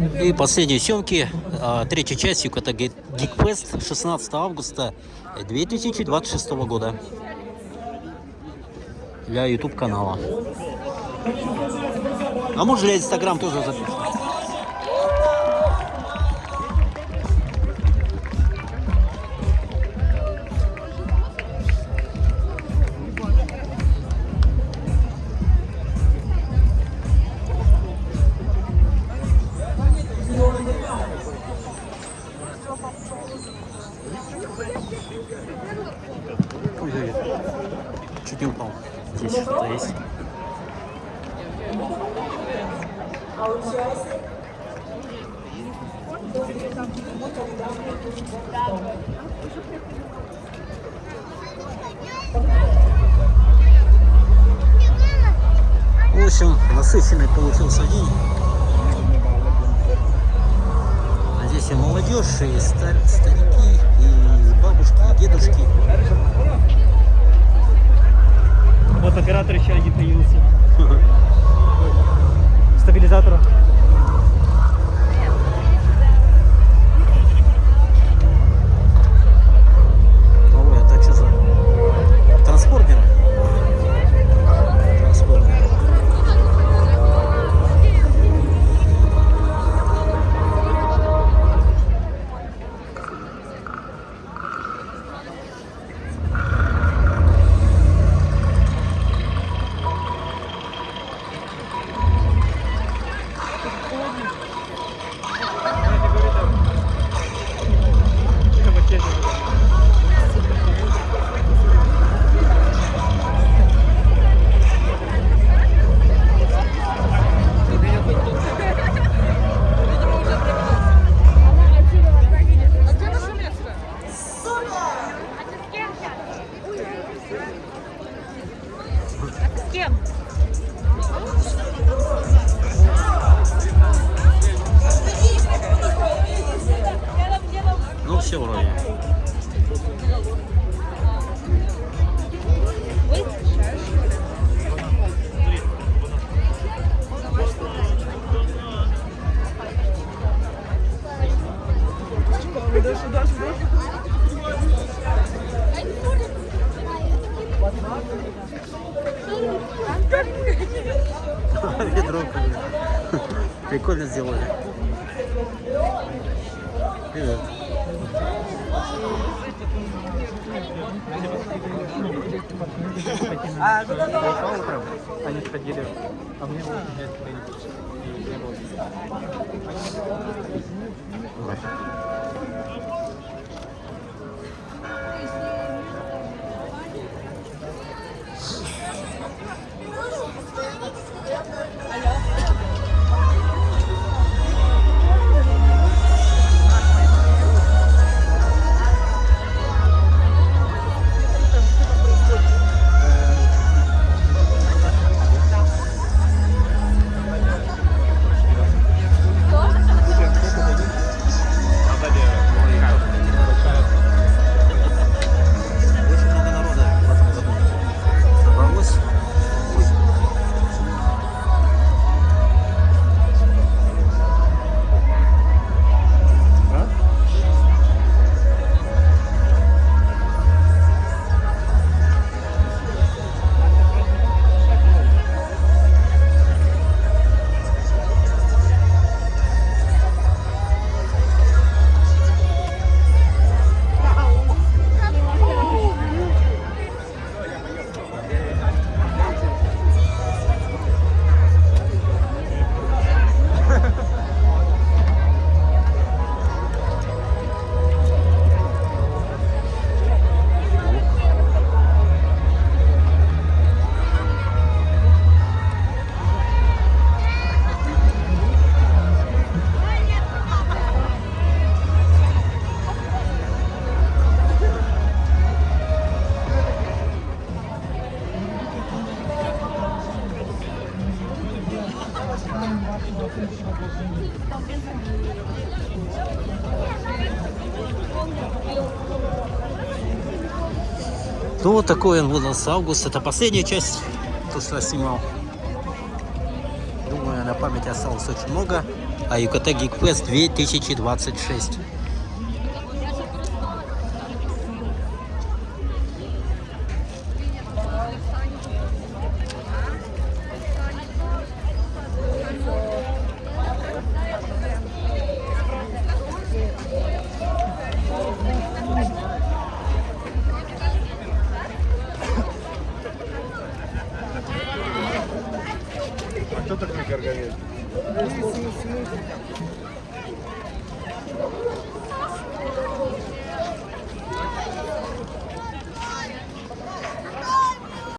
И последние съемки третьей частью, это Geekfest 16 августа 2026 года для YouTube канала. А может для Instagram тоже запишем? Ой-ой-ой. Чуть не упал. Здесь что-то есть. В общем, насыщенный получился день. А здесь и молодежь, и старики, и бабушки, и дедушки. Вот оператор еще один появился. Стабилизатора. Ой, это что за трансформеры? Трансформеры. С кем? Ну все вроде. Ведро. Прикольно сделали. Привет. Утром они сходили, а мне было не было. Очень много народа в этом году собралось. Ну вот такой он выдался август. Это последняя часть, то, что я снимал. Думаю, на памяти осталось очень много. А ЮКТ Geekfest 2026. А кто такой горгонет?